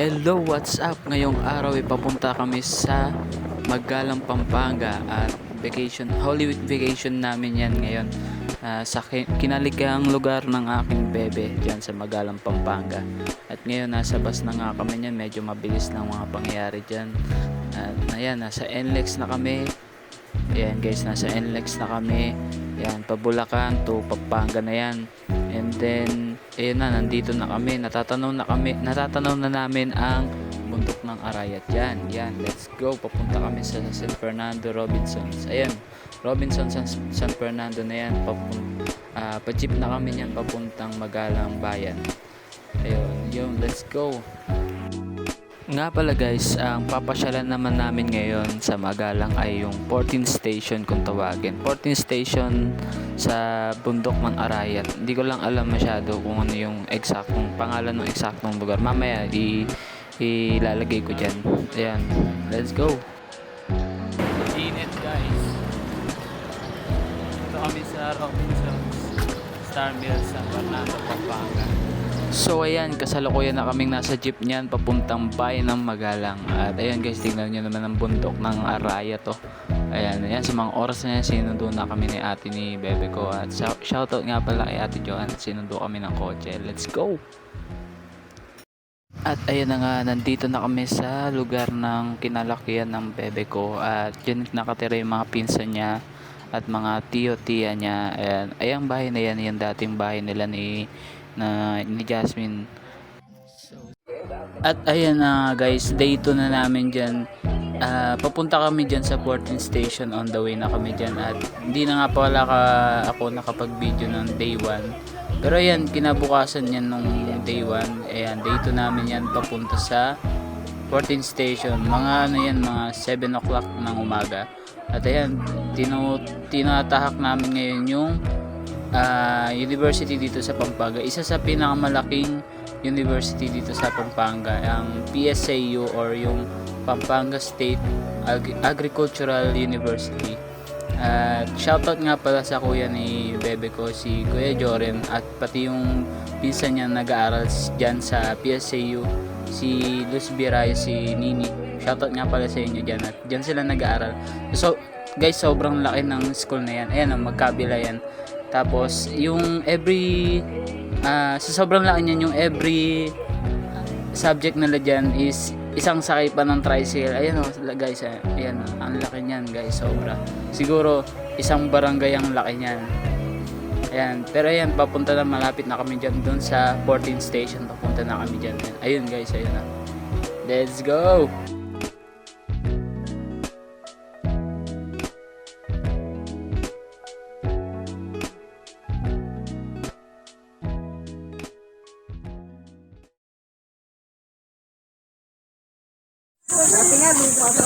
Hello, what's up? Ngayong araw ay papunta kami sa Magalang, Pampanga at Holy Week vacation namin yan ngayon sa kinaligang lugar ng aking bebe dyan sa Magalang, Pampanga. At ngayon nasa bus na nga kami niyan, medyo mabilis lang mga pangyayari dyan. At ayan, nasa NLEX na kami. Ayan guys, nasa NLEX na kami. Ayan, Pabulacan to Pampanga na yan. And then, ayun na, nandito na kami. Natatanaw na namin ang bundok ng Arayat. Yan, let's go. Papunta kami sa San Fernando Robinsons. Ayan, Robinsons San Fernando na yan. Pa-jeep na kami yan papuntang Magalang Bayan. Ayun, let's go. Nga pala guys, ang papasyalan naman namin ngayon sa Magalang ay yung 14th station kung tawagin. 14th station sa bundok ng Arayat. Hindi ko lang alam masyado kung ano yung eksaktong pangalan ng eksaktong lugar. Mamaya ilalagay ko dyan. Ayan, let's go. Init guys. Ito kami sa Robinsons Star Mills San Fernando, Pampanga. So ayan, kasalukuyan na kaming nasa jeep niyan papuntang bayan ng Magalang. At ayan guys, tingnan nyo naman ang bundok ng Arayat to. Ayan, sa mga oras na yan, sinundo na kami ni ate ni bebe ko. At shoutout nga pala kay ate Joan, sinundo kami ng kotse. Let's go! At ayan na nga, nandito na kami sa lugar ng kinalakihan ng bebe ko. At dyan nakatira yung mga pinsan niya at mga tiyo-tiya niya. Ayan, bahay na yan, yung dating bahay nila ni Jasmine. At ayan na guys, day 2 na namin dyan. Papunta kami dyan sa 14th station, on the way na kami dyan. At hindi na nga pala ako nakapag-video ng day 1. Pero ayan, kinabukasan yan nung day 1. Ayan, day 2 namin yan papunta sa 14th station. Mga 7 o'clock ng umaga. At ayan, tinatahak namin ngayon yung university dito sa Pampanga. Isa sa pinakamalaking university dito sa Pampanga, ang PSAU or yung Pampanga State Agricultural University. Shoutout nga pala sa kuya ni bebe ko, si Kuya Joren, at pati yung pinsan niya nag-aaral dyan sa PSAU, si Luz Biraya, si Nini. Shoutout nga pala sa inyo dyan, at dyan sila nag-aaral. So guys, sobrang laki ng school na yan. Ayan, magkabila yan. Tapos yung sa sobrang laki niyan, yung every subject nila dyan is isang sakay pa ng tricycle. Ayan guys, ayan ang laki niyan guys, sobra. Siguro isang barangay ang laki niyan. Ayan, pero ayan, papunta na, malapit na kami dyan doon sa 14th station. Papunta na kami dyan. Ayun guys, ayun na. Let's go!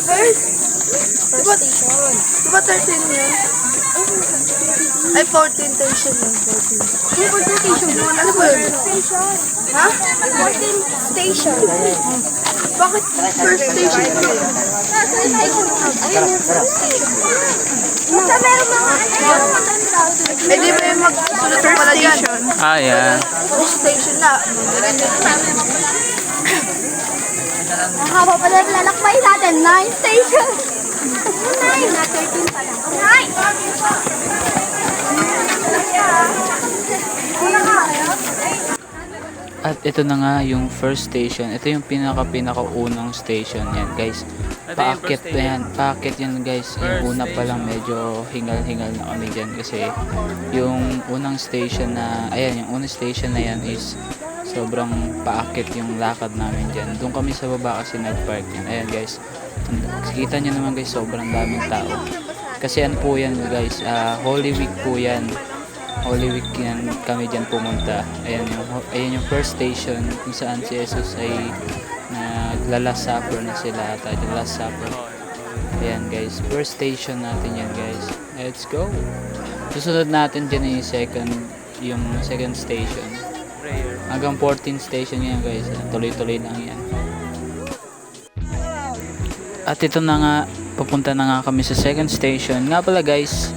First station. Diba 13 yun? Ay, 14 station yun. 14 station. Ano ba yun? Station. Ha? 14 station. Bakit first station yun? Ayun yung first station. Basta meron mga eh di ba yung magsulat mo pala dyan? Yeah. First station na. Haba pala yung lalakbay natin. 9 station. 9 na 13 pa lang. 9! At ito na nga yung first station. Ito yung pinakaunang station yan guys. Paakyat yan guys. Yung una pa lang medyo hingal-hingal na kami dyan kasi yung unang station na, ayan, yung unang station na yan is sobrang paakyat yung lakad namin dyan. Doon kami sa baba kasi nag-park yan. Ayan guys, kita nyo naman guys, sobrang daming tao. Kasi ano po yan guys, Holy Week po yan. Holy Week yan kami dyan pumunta. Ayan yung first station kung saan si Jesus ay nagla-last supper na sila. Last supper. Ayan guys, first station natin yan guys. Let's go! Susunod natin dyan yung second station. Hanggang 14th station yan guys. Tuloy-tuloy lang yan. At ito na nga, papunta na nga kami sa second station. Nga pala guys,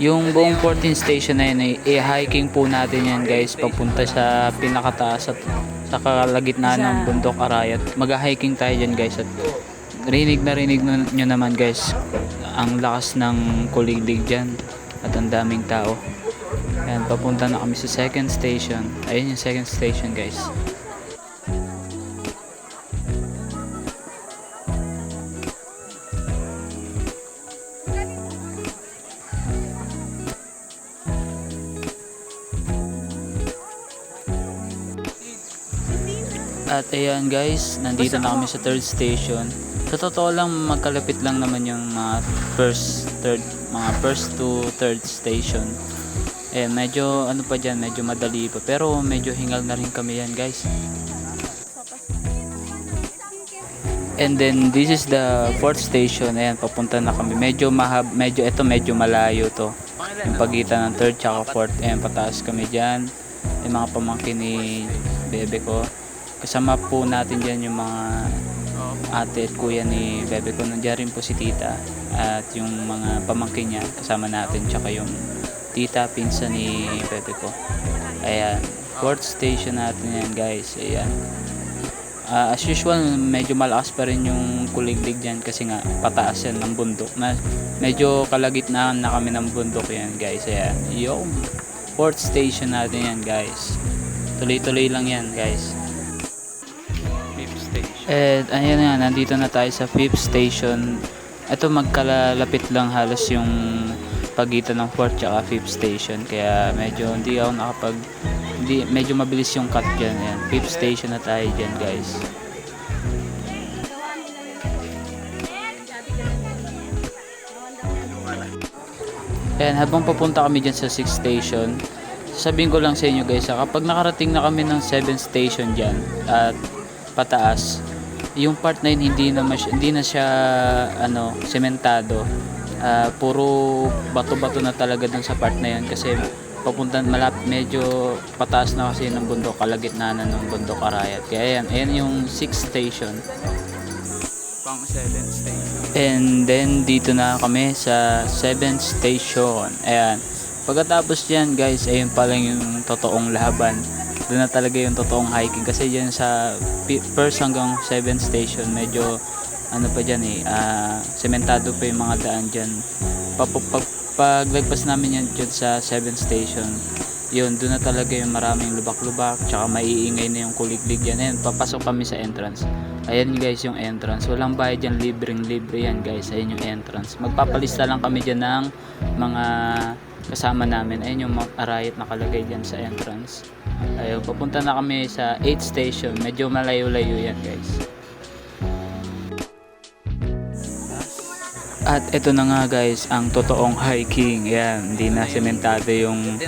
yung buong 14th station na yun ay hiking po natin yan guys, papunta sa pinakataas at sa kalagitnaan ng bundok Arayat. Mag-hiking tayo dyan guys, at rinig nyo naman guys ang lakas ng kuliglig dyan at ang daming tao. Ayan, papunta na kami sa second station. Ayun yung second station guys. At ayan guys, nandito na kami sa third station. Sa totoo lang, magkalapit lang naman yung mga first to third station. Eh, medyo ano pa dyan, medyo madali pa. Pero medyo hingal na rin kami yan guys. And then this is the fourth station. Ayan, papunta na kami. Medyo malayo to. Yung pagitan ng third tsaka fourth. Ayan, pataas kami dyan. Yung mga pamangkin ni bebe ko. Kasama po natin dyan yung mga ate at kuya ni bebe ko. Nandiyan rin po si tita at yung mga pamangkin niya kasama natin, tsaka yung tita pinsan ni bebe ko. Ayan, fourth station natin yan guys. Ayan, as usual medyo malakas pa rin yung kuliglig dyan kasi nga pataas yan ng bundok. Medyo kalagitnaan na kami ng bundok yan guys. Ayan, yung fourth station natin yan guys. Tuloy-tuloy lang yan guys. And ayan nga, nandito na tayo sa 5th station. Ito magkalalapit lang halos yung pagitan ng 4th at 5th station. Kaya medyo medyo mabilis yung cut dyan. Ayan, 5th station na tayo dyan guys. Ayan, habang papunta kami dyan sa 6th station, sabihin ko lang sa inyo guys, kapag nakarating na kami ng 7th station dyan at pataas, yung part na yun hindi na siya sementado. Puro bato-bato na talaga dun sa part na yun kasi medyo pataas na kasi ng bundok, kalagitnaan na ng bundok Arayat. Kaya ayan yung 6th station. Pang 7th station. And then dito na kami sa 7th station. Ayan. Pagkatapos yan guys, ayun pa lang yung totoong laban. Doon na talaga yung totoong hiking kasi dyan sa first hanggang 7th station medyo pa dyan sementado pa yung mga daan dyan. Paglagpas namin yan dyan sa 7th station, yun, doon na talaga yung maraming lubak-lubak tsaka maiingay na yung kuliglig yan. Ayan, papasok kami sa entrance. Ayan guys yung entrance, walang bayad dyan, libre yan guys. Ayan yung entrance, magpapalista lang kami dyan ng mga kasama namin. Ayun yung Arayat nakalagay dyan sa entrance. Ayun, papunta na kami sa 8th station. Medyo malayo-layo yan guys. At ito na nga guys, ang totoong hiking. Ayan, hindi na sementado yung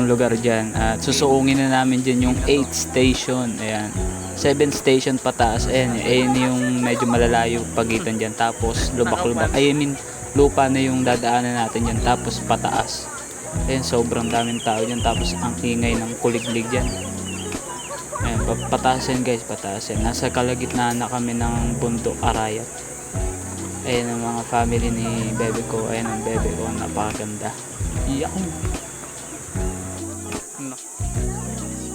lugar dyan. At susuungin na namin dyan yung 8th station. Ayan, 7th station pataas. Ayan yung medyo malalayo pagitan dyan. Tapos lubak-lubak. Lupa na yung dadaanan natin dyan, tapos pataas. Ayan, sobrang daming tao dyan, tapos ang ingay ng kuliglig dyan. Ayan, pataas yan guys, pataas yan. Nasa kalagitnaan na kami ng bundok Arayat. Ayan ang mga family ni bebe ko. Ayan ang bebe ko, napakaganda. Iyak.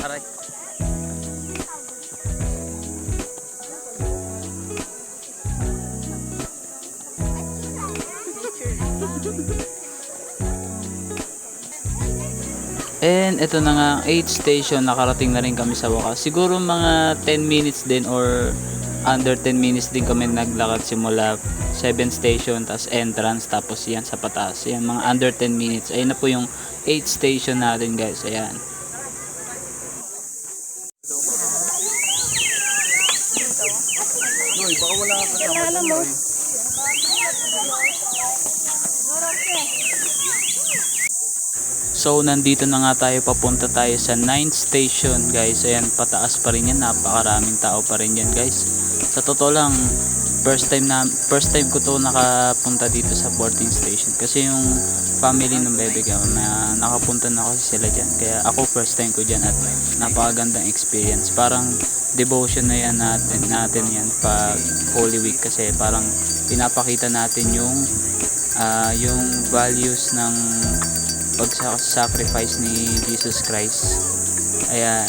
Aray. And ito na nga, 8th station, nakarating na rin kami sa wakas. Siguro mga 10 minutes din or under 10 minutes din kami naglakad simula 7th station, tapos entrance, tapos yan sa pataas. Yan, mga under 10 minutes. Ayun na po yung 8th station natin guys. Ayan. Baka wala ka kasama mo. So nandito na nga tayo, papunta tayo sa 9th station guys. Ayan, pataas pa rin yan, napakaraming tao pa rin yan guys. Sa totoo lang, first time ko to nakapunta dito sa 14th station kasi yung family ng bebe ko na nakapunta na kasi sila dyan, kaya ako first time ko dyan at napakagandang experience. Parang devotion na yan natin yan pag Holy Week kasi parang pinapakita natin yung values ng pag-sacrifice ni Jesus Christ. Ayan,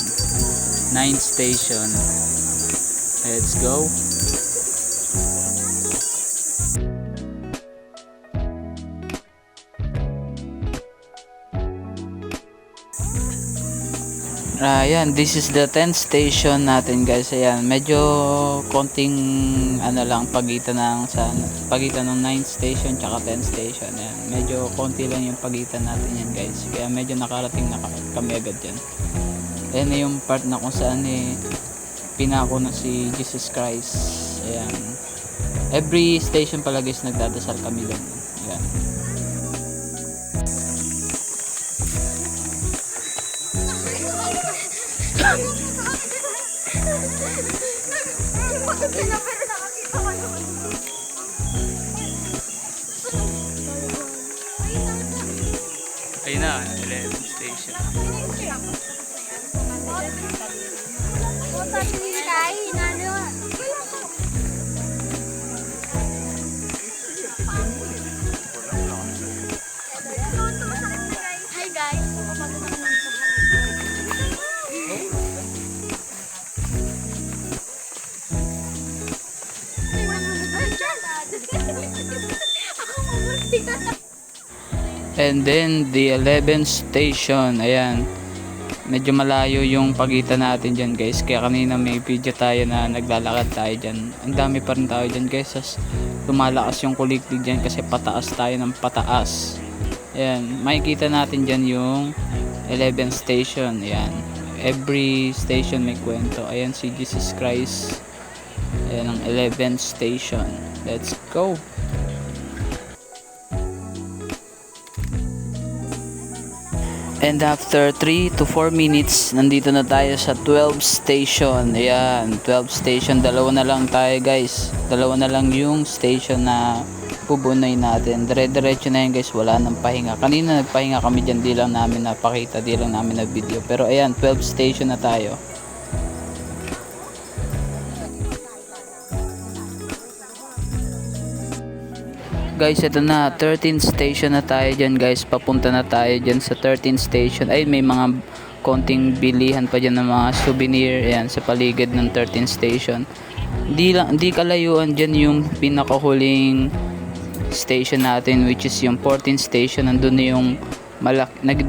9th station. Let's go. Ayan, this is the 10th station natin guys. Ayan, medyo konting ano lang pagitan ng 9th station tsaka 10th station. Ayan, medyo konti lang yung pagitan natin yan guys. Kaya medyo nakarating na kami agad dyan. Ayan na yung part na kung saan pinako na si Jesus Christ. Ayan. Every station pala guys nagdadasal kami doon. Ayan. Ayun na, 11th station. Hi guys. And then the 11th station. Ayan. Medyo malayo yung pagitan natin dyan guys. Kaya kanina may video tayo na naglalakad tayo dyan. Ang dami pa rin tayo dyan guys. As lumalakas yung kuliglig dyan kasi pataas tayo ng pataas. Ayan. Makikita natin dyan yung 11th station. Ayan. Every station may kwento. Ayan si Jesus Christ. Ayan ang 11th station. Let's go. And after 3 to 4 minutes, nandito na tayo sa 12th station. Ayan, 12th station. Dalawa na lang tayo guys. Dalawa na lang yung station na pubunoy natin. Dire-diretso na yan guys. Wala nang pahinga. Kanina nagpahinga kami dyan. Di lang namin napakita. Di lang namin na video. Pero ayan, 12th station na tayo. Guys, ito na, 13th station na tayo dyan guys. Papunta na tayo dyan sa 13th station. Ay, may mga konting bilihan pa dyan ng mga souvenir. Ayan, sa paligid ng 13th station. Di kalayuan dyan yung pinakahuling station natin, which is yung 14th station. Nandun na yung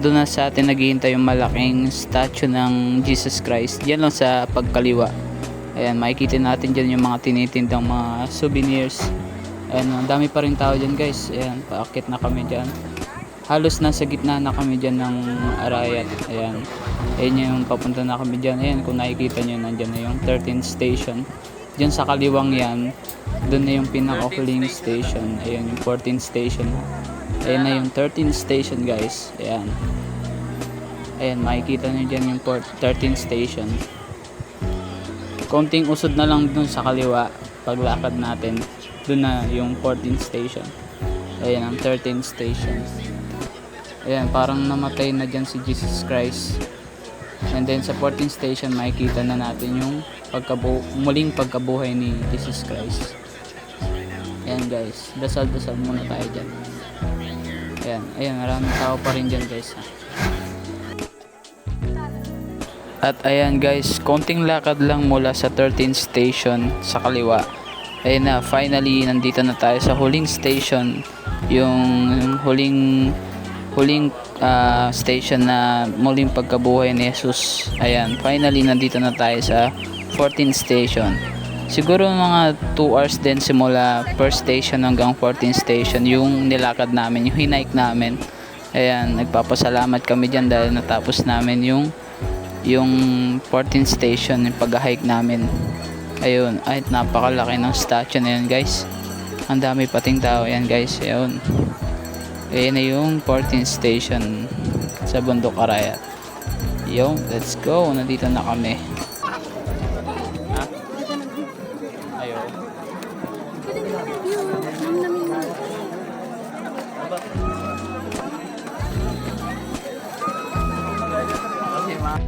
doon na sa atin naghihintay yung malaking statue ng Jesus Christ. Diyan lang sa pagkaliwa. Ayan, makikita natin dyan yung mga tinitindang mga souvenirs. Ayan, ang dami pa rin tao dyan guys. Ayan, paakit na kami dyan. Halos nasa gitna na kami dyan ng Arayat. Ayan, ayan yung papunta na kami dyan. Ayan, kung nakikita nyo, nandyan na yung 13th station. Dyan sa kaliwang yan, doon na yung pinaka-huling station. Ayan, yung 14th station. Ayan na yung 13th station guys. Ayan. Ayan, makikita nyo dyan yung 13th station. Konting usod na lang dun sa kaliwa. Paglakad natin, doon na yung 14th station. Ayan ang 13th station. Ayan, parang namatay na dyan si Jesus Christ. And then sa 14th station, makikita na natin yung muling pagkabuhay ni Jesus Christ. Ayan guys, dasal-dasal muna tayo dyan. Ayan, ayan, maraming tao pa rin dyan guys. At ayan guys, konting lakad lang mula sa 13th station sa kaliwa. Ayan na, finally, nandito na tayo sa huling station. Yung huling station na muling pagkabuhay ni Jesus. Ayan, finally, nandito na tayo sa 14th station. Siguro mga 2 hours din simula first station hanggang 14th station yung nilakad namin, yung hinike namin. Ayan, nagpapasalamat kami dyan dahil natapos namin yung 14th station, yung pag-hike namin. Ayun, ay napakalaki ng statue na yun guys. Ang dami pating tao yan guys. Ayun. Ayun na yung 14th station sa Bundok Arayat. Yo, let's go. Nandito na kami. Ha? Ayun. Okay, ma.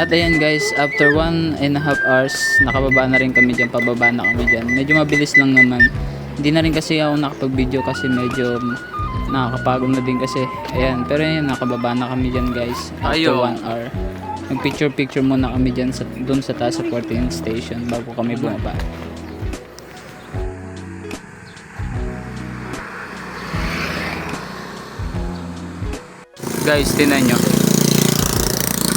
At ayan guys, after 1.5 hours, nakababa na rin kami dyan, pababa na kami dyan. Medyo mabilis lang naman. Hindi na rin kasi ako nakapag-video kasi medyo nakakapagod na din kasi. Ayan, pero ayan, nakababa na kami dyan guys. After Ayun. 1 hour. Nag-picture muna kami dyan dun sa taas sa 14 station bago kami bumaba. Guys, tinan nyo.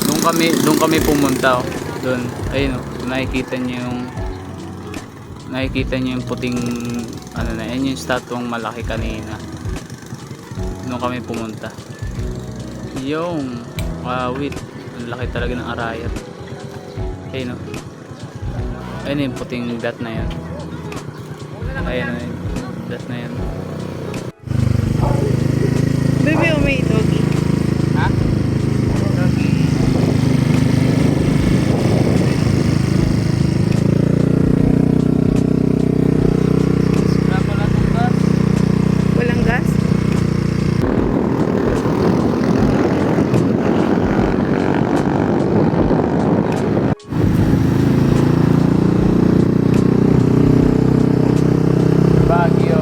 Doon kami pumunta. Oh. Doon. Ayun oh. Nakikita nyo yung puting ano na. Yan yung statuang malaki kanina. Doon kami pumunta. Yung wait. Ang laki talaga ng arayat. Ayun oh. Ayun yung puting dot na yan. Ayun oh, yung dot na yan. Baby, may doggy. Ha? Doggy. Wala pala itong gas. Walang gas? Baguio.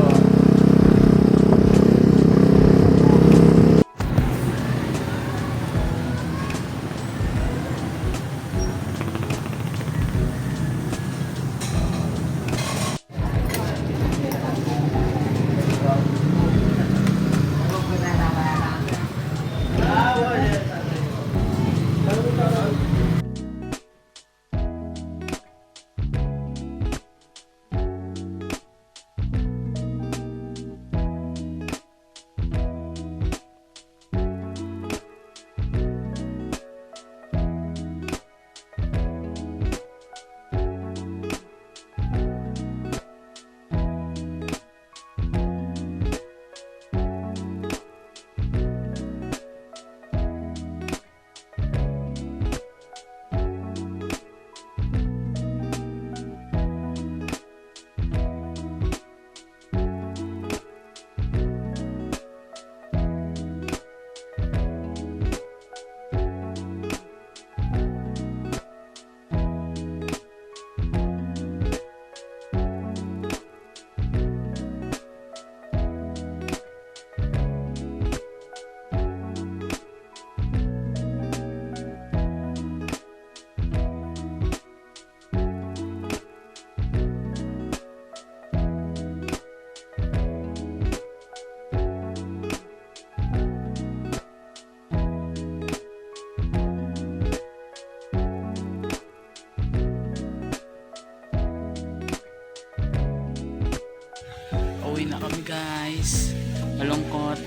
Uwi na kami guys. Malungkot.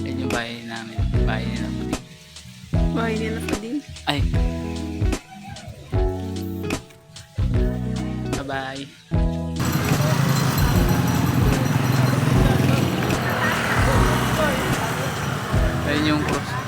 Yan yung bahay namin. Bahay nila po din. Bahay nila pa din. Ay. Bye-bye. Ayun yung cross.